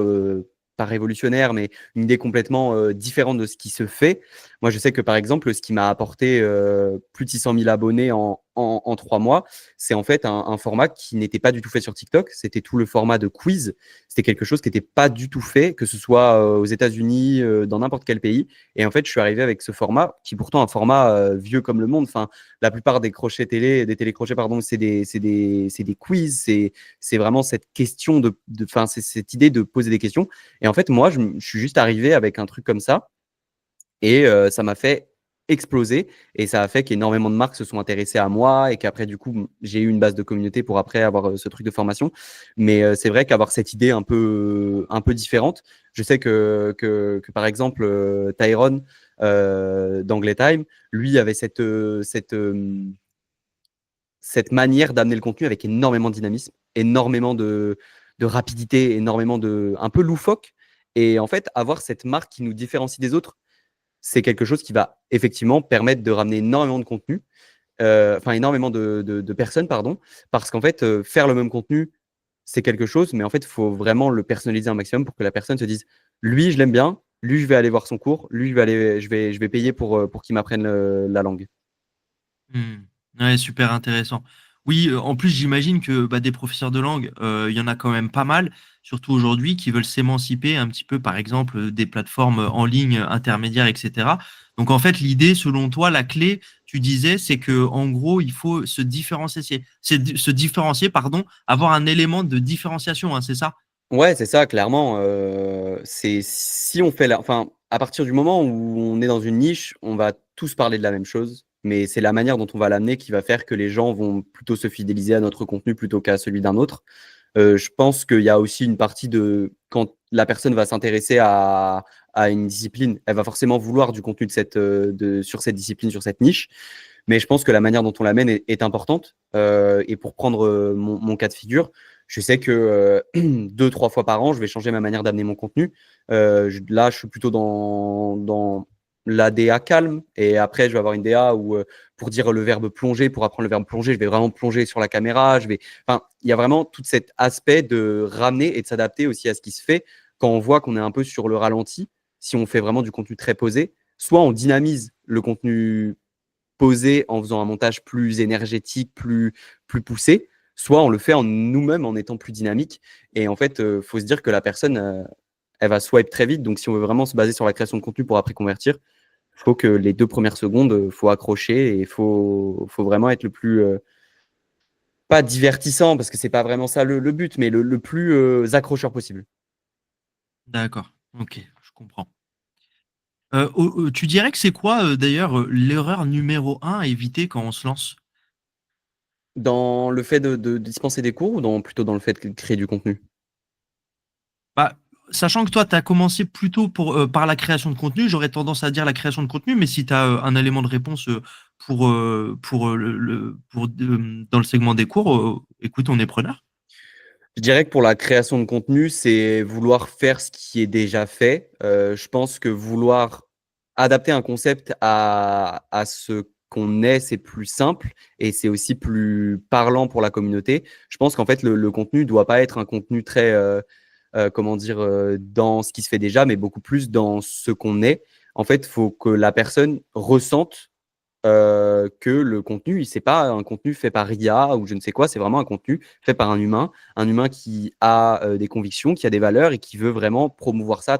pas révolutionnaire, mais une idée complètement, différente de ce qui se fait. Moi, je sais que, par exemple, ce qui m'a apporté, plus de 600 000 abonnés en en 3 mois, c'est en fait un format qui n'était pas du tout fait sur TikTok. C'était tout le format de quiz. C'était quelque chose qui n'était pas du tout fait, que ce soit aux États-Unis, dans n'importe quel pays. Et en fait, je suis arrivé avec ce format, qui est pourtant un format vieux comme le monde. Enfin, la plupart des crochets télé, des télécrochets, pardon, c'est des quiz. C'est vraiment cette question enfin, c'est cette idée de poser des questions. Et en fait, moi, je suis juste arrivé avec un truc comme ça. Et ça m'a fait exploser et ça a fait qu'énormément de marques se sont intéressées à moi et qu'après, du coup, j'ai eu une base de communauté pour après avoir ce truc de formation. Mais c'est vrai qu'avoir cette idée un peu différente, je sais que par exemple, Tyrone d'Anglais Time, lui avait cette manière d'amener le contenu avec énormément de dynamisme, énormément de rapidité, énormément un peu loufoque. Et en fait, avoir cette marque qui nous différencie des autres, c'est quelque chose qui va effectivement permettre de ramener énormément de contenu, enfin énormément de personnes, pardon, parce qu'en fait, faire le même contenu, c'est quelque chose, mais en fait, il faut vraiment le personnaliser un maximum pour que la personne se dise, lui, je l'aime bien, lui, je vais aller voir son cours, lui, je vais payer pour qu'il m'apprenne la langue. Hmm. Ouais, super intéressant. Oui, en plus, j'imagine que bah, des professeurs de langue, il y en a quand même pas mal, surtout aujourd'hui, qui veulent s'émanciper un petit peu, par exemple, des plateformes en ligne intermédiaires, etc. Donc, en fait, l'idée, selon toi, la clé, tu disais, c'est que, en gros, il faut se différencier, se différencier, pardon, avoir un élément de différenciation, hein, c'est ça? Ouais, c'est ça, clairement. C'est si on fait enfin, à partir du moment où on est dans une niche, on va tous parler de la même chose, mais c'est la manière dont on va l'amener qui va faire que les gens vont plutôt se fidéliser à notre contenu plutôt qu'à celui d'un autre. Je pense qu'il y a aussi une partie de quand la personne va s'intéresser à une discipline, elle va forcément vouloir du contenu sur cette discipline, sur cette niche. Mais je pense que la manière dont on l'amène est importante. Et pour prendre mon cas de figure, je sais que 2, 3 fois par an, je vais changer ma manière d'amener mon contenu. Là, je suis plutôt dans la DA calme. Et après, je vais avoir une DA où, pour dire le verbe plonger, pour apprendre le verbe plonger, je vais vraiment plonger sur la caméra. Enfin, il y a vraiment tout cet aspect de ramener et de s'adapter aussi à ce qui se fait quand on voit qu'on est un peu sur le ralenti. Si on fait vraiment du contenu très posé, soit on dynamise le contenu posé en faisant un montage plus énergétique, plus poussé, soit on le fait en nous-mêmes en étant plus dynamique. Et en fait, il faut se dire que la personne, elle va swipe très vite. Donc, si on veut vraiment se baser sur la création de contenu pour après convertir, il faut que les 2 premières secondes, il faut accrocher et il faut vraiment être le plus, pas divertissant, parce que c'est pas vraiment ça le but, mais le plus accrocheur possible. D'accord, ok, je comprends. Tu dirais que c'est quoi, d'ailleurs, l'erreur numéro un à éviter quand on se lance? Dans le fait de dispenser des cours ou plutôt dans le fait de créer du contenu? Bah, sachant que toi, tu as commencé plutôt par la création de contenu, j'aurais tendance à dire la création de contenu, mais si tu as un élément de réponse dans le segment des cours, écoute, on est preneur. Je dirais que pour la création de contenu, c'est vouloir faire ce qui est déjà fait. Je pense que vouloir adapter un concept à ce qu'on est, c'est plus simple et c'est aussi plus parlant pour la communauté. Je pense qu'en fait, le contenu ne doit pas être un contenu très, comment dire, dans ce qui se fait déjà, mais beaucoup plus dans ce qu'on est. En fait, il faut que la personne ressente que le contenu, c'est pas un contenu fait par IA ou je ne sais quoi, c'est vraiment un contenu fait par un humain qui a des convictions, qui a des valeurs et qui veut vraiment promouvoir ça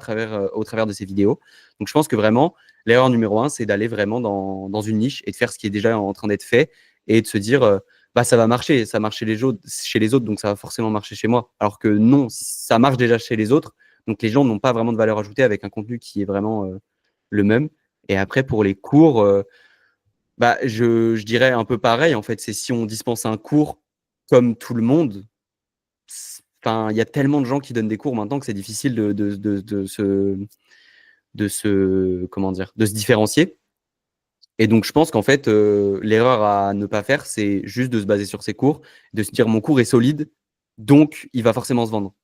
au travers de ses vidéos. Donc je pense que vraiment, l'erreur numéro un, c'est d'aller vraiment dans une niche et de faire ce qui est déjà en train d'être fait et de se dire, bah, ça va marcher, ça marche chez les autres, donc ça va forcément marcher chez moi. Alors que non, ça marche déjà chez les autres, donc les gens n'ont pas vraiment de valeur ajoutée avec un contenu qui est vraiment le même. Et après, pour les cours, bah, je dirais un peu pareil, en fait. C'est si on dispense un cours comme tout le monde, enfin, il y a tellement de gens qui donnent des cours maintenant que c'est difficile comment dire, de se différencier. Et donc, je pense qu'en fait, l'erreur à ne pas faire, c'est juste de se baser sur ses cours, de se dire mon cours est solide, donc il va forcément se vendre.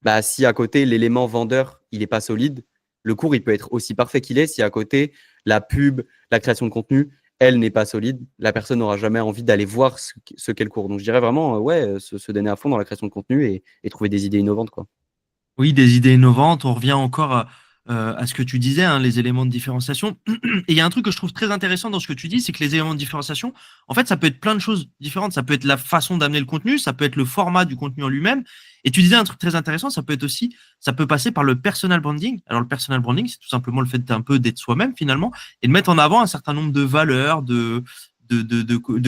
Bah, si à côté, l'élément vendeur, il n'est pas solide, le cours, il peut être aussi parfait qu'il est. Si à côté, la pub, la création de contenu, elle n'est pas solide, la personne n'aura jamais envie d'aller voir ce qu'est le cours. Donc, je dirais vraiment, ouais, se donner à fond dans la création de contenu et trouver des idées innovantes, quoi. Oui, des idées innovantes. On revient encore à ce que tu disais, hein, les éléments de différenciation. Et il y a un truc que je trouve très intéressant dans ce que tu dis, c'est que les éléments de différenciation, en fait, ça peut être plein de choses différentes. Ça peut être la façon d'amener le contenu, ça peut être le format du contenu en lui-même. Et tu disais un truc très intéressant, ça peut être aussi, ça peut passer par le personal branding. Alors, le personal branding, c'est tout simplement le fait d'un peu d'être soi-même finalement et de mettre en avant un certain nombre de valeurs, de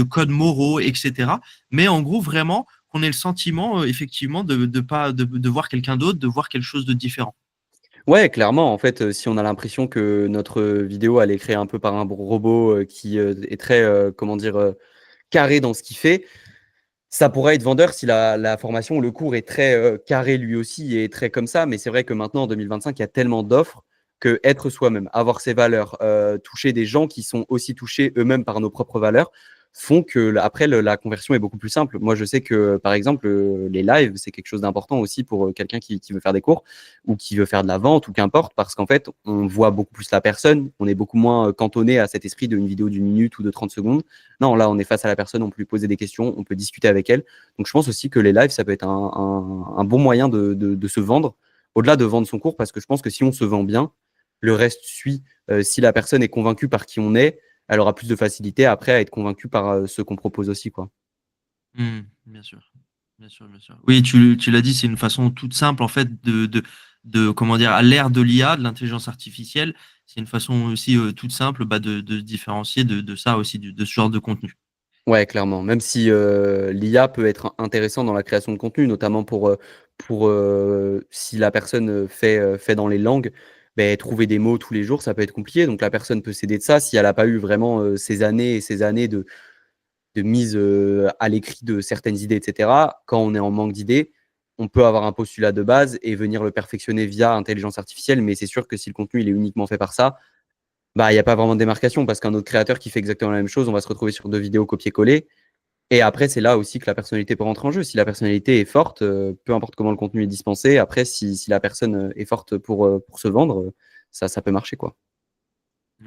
codes moraux, etc. Mais en gros, vraiment, qu'on ait le sentiment, effectivement, de voir quelqu'un d'autre, de voir quelque chose de différent. Ouais, clairement, en fait, si on a l'impression que notre vidéo, elle est créée un peu par un robot qui est très, comment dire, carré dans ce qu'il fait, ça pourrait être vendeur si la formation, le cours est très carré lui aussi et très comme ça. Mais c'est vrai que maintenant, en 2025, il y a tellement d'offres que être soi-même, avoir ses valeurs, toucher des gens qui sont aussi touchés eux-mêmes par nos propres valeurs, font que après la conversion est beaucoup plus simple. Moi, je sais que par exemple, les lives, c'est quelque chose d'important aussi pour quelqu'un qui veut faire des cours ou qui veut faire de la vente ou qu'importe, parce qu'en fait, on voit beaucoup plus la personne, on est beaucoup moins cantonné à cet esprit d'une vidéo d'une minute ou de 30 secondes. Non, là, on est face à la personne, on peut lui poser des questions, on peut discuter avec elle. Donc, je pense aussi que les lives, ça peut être un bon moyen de se vendre, au-delà de vendre son cours, parce que je pense que si on se vend bien, le reste suit. Si la personne est convaincue par qui on est, elle aura plus de facilité après à être convaincue par ce qu'on propose aussi, quoi. Bien sûr. Bien sûr, bien sûr. Oui, tu l'as dit, c'est une façon toute simple, en fait, comment dire, à l'ère de l'IA, de l'intelligence artificielle, c'est une façon aussi toute simple bah, de se différencier de ça aussi, de ce genre de contenu. Ouais, clairement. Même si l'IA peut être intéressant dans la création de contenu, notamment pour si la personne fait dans les langues, ben, trouver des mots tous les jours, ça peut être compliqué. Donc la personne peut s'aider de ça si elle n'a pas eu vraiment ces années et ces années de mise à l'écrit de certaines idées, etc. Quand on est en manque d'idées, on peut avoir un postulat de base et venir le perfectionner via intelligence artificielle. Mais c'est sûr que si le contenu il est uniquement fait par ça, bah, il n'y a pas vraiment de démarcation parce qu'un autre créateur qui fait exactement la même chose, on va se retrouver sur 2 vidéos copier-coller. Et après, c'est là aussi que la personnalité peut rentrer en jeu. Si la personnalité est forte, peu importe comment le contenu est dispensé, après, si la personne est forte pour se vendre, ça peut marcher, quoi.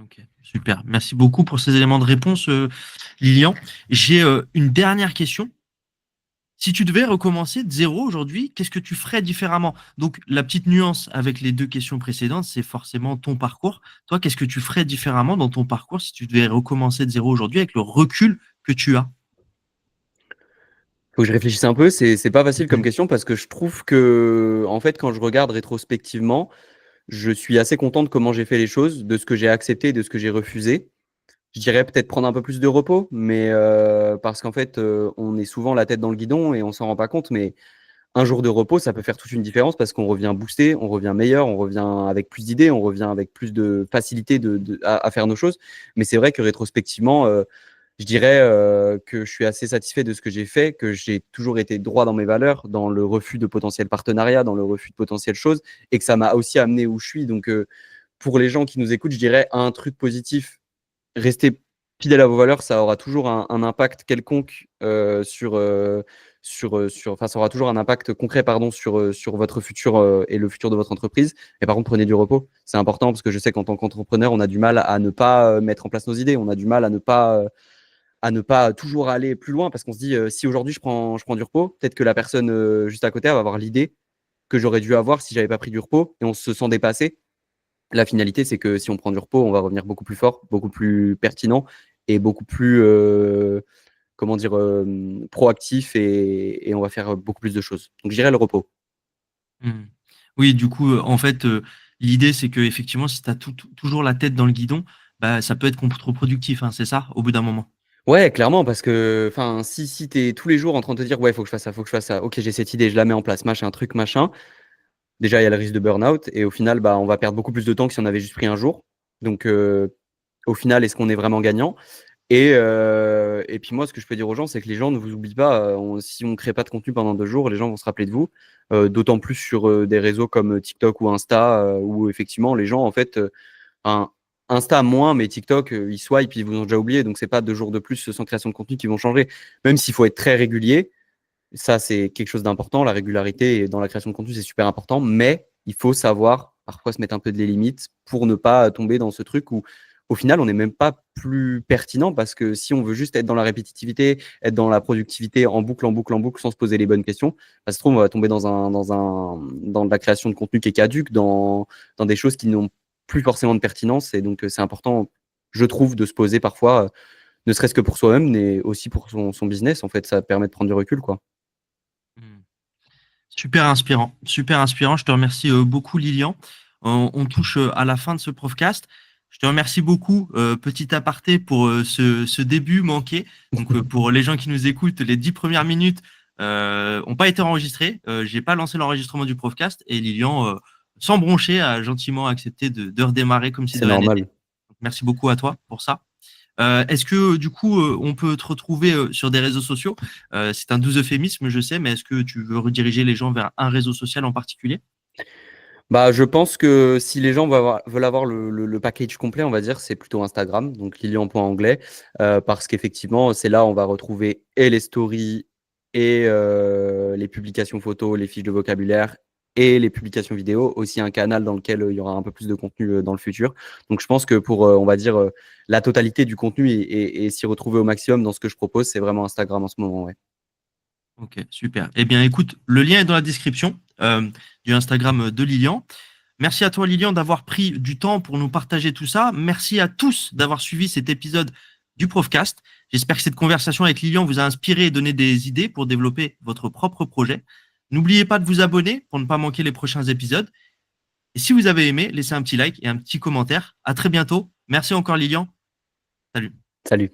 Ok, super. Merci beaucoup pour ces éléments de réponse, Lilian. J'ai une dernière question. Si tu devais recommencer de zéro aujourd'hui, qu'est-ce que tu ferais différemment? Donc, la petite nuance avec les deux questions précédentes, c'est forcément ton parcours. Toi, qu'est-ce que tu ferais différemment dans ton parcours si tu devais recommencer de zéro aujourd'hui avec le recul que tu as? Faut que je réfléchisse un peu. C'est pas facile comme question parce que je trouve que, en fait, quand je regarde rétrospectivement, je suis assez content de comment j'ai fait les choses, de ce que j'ai accepté et de ce que j'ai refusé. Je dirais peut-être prendre un peu plus de repos, mais parce qu'en fait, on est souvent la tête dans le guidon et on s'en rend pas compte. Mais un jour de repos, ça peut faire toute une différence parce qu'on revient boosté, on revient meilleur, on revient avec plus d'idées, on revient avec plus de facilité à faire nos choses. Mais c'est vrai que rétrospectivement, je dirais que je suis assez satisfait de ce que j'ai fait, que j'ai toujours été droit dans mes valeurs, dans le refus de potentiels partenariats, dans le refus de potentielles choses, et que ça m'a aussi amené où je suis. Donc, pour les gens qui nous écoutent, je dirais un truc positif: restez fidèle à vos valeurs, ça aura toujours un impact quelconque enfin, ça aura toujours un impact concret, pardon, sur votre futur et le futur de votre entreprise. Mais par contre, prenez du repos. C'est important parce que je sais qu'en tant qu'entrepreneur, on a du mal à ne pas mettre en place nos idées. On a du mal à ne pas toujours aller plus loin parce qu'on se dit si aujourd'hui je prends du repos, peut-être que la personne juste à côté elle va avoir l'idée que j'aurais dû avoir si j'avais pas pris du repos et on se sent dépassé. La finalité, c'est que si on prend du repos, on va revenir beaucoup plus fort, beaucoup plus pertinent et beaucoup plus, comment dire, proactif et on va faire beaucoup plus de choses. Donc, je dirais le repos. Hmm. Oui, du coup, en fait, l'idée, c'est que effectivement, si tu as toujours la tête dans le guidon, bah, ça peut être contre-productif, hein, c'est ça, au bout d'un moment. Ouais, clairement, parce que si tu es tous les jours en train de te dire, ouais, il faut que je fasse ça, il faut que je fasse ça, ok, j'ai cette idée, je la mets en place, machin, truc, machin. Déjà, il y a le risque de burn-out et au final, bah, on va perdre beaucoup plus de temps que si on avait juste pris un jour. Donc, au final, est-ce qu'on est vraiment gagnant? Et puis moi, ce que je peux dire aux gens, c'est que les gens ne vous oublient pas. Si on ne crée pas de contenu pendant 2 jours, les gens vont se rappeler de vous. D'autant plus sur des réseaux comme TikTok ou Insta, où effectivement, les gens, en fait, un- Insta moins, mais TikTok, ils swipe, ils vous ont déjà oublié. Donc, c'est pas 2 jours de plus sans création de contenu qui vont changer. Même s'il faut être très régulier, ça, c'est quelque chose d'important. La régularité dans la création de contenu, c'est super important. Mais il faut savoir parfois se mettre un peu de les limites pour ne pas tomber dans ce truc où au final, on n'est même pas plus pertinent parce que si on veut juste être dans la répétitivité, être dans la productivité en boucle, en boucle, en boucle, sans se poser les bonnes questions, ça se trouve, on va tomber dans de la création de contenu qui est caduque, dans des choses qui n'ont plus forcément de pertinence. Et donc, c'est important, je trouve, de se poser parfois, ne serait-ce que pour soi-même, mais aussi pour son business. En fait, ça permet de prendre du recul, quoi. Hmm. Super inspirant, super inspirant. Je te remercie beaucoup, Lilian. On touche à la fin de ce podcast. Je te remercie beaucoup, petit aparté, pour ce début manqué. Donc, pour les gens qui nous écoutent, les 10 premières minutes n'ont pas été enregistrées. J'ai pas lancé l'enregistrement du podcast et Lilian, sans broncher, a gentiment accepté de redémarrer comme si C'est de rien n'était. normal. Donc, merci beaucoup à toi pour ça. Est-ce que du coup, on peut te retrouver sur des réseaux sociaux? C'est un doux euphémisme, je sais, mais est-ce que tu veux rediriger les gens vers un réseau social en particulier? Bah, je pense que si les gens veulent avoir le package complet, on va dire, c'est plutôt Instagram, donc lilian.anglais, parce qu'effectivement, c'est là où on va retrouver et les stories, et les publications photos, les fiches de vocabulaire, et les publications vidéo, aussi un canal dans lequel il y aura un peu plus de contenu dans le futur. Donc, je pense que pour, on va dire, la totalité du contenu et s'y retrouver au maximum dans ce que je propose, c'est vraiment Instagram en ce moment, ouais. Ok, super. Eh bien, écoute, le lien est dans la description du Instagram de Lilian. Merci à toi, Lilian, d'avoir pris du temps pour nous partager tout ça. Merci à tous d'avoir suivi cet épisode du Profcast. J'espère que cette conversation avec Lilian vous a inspiré et donné des idées pour développer votre propre projet. N'oubliez pas de vous abonner pour ne pas manquer les prochains épisodes. Et si vous avez aimé, laissez un petit like et un petit commentaire. À très bientôt. Merci encore, Lilian. Salut. Salut.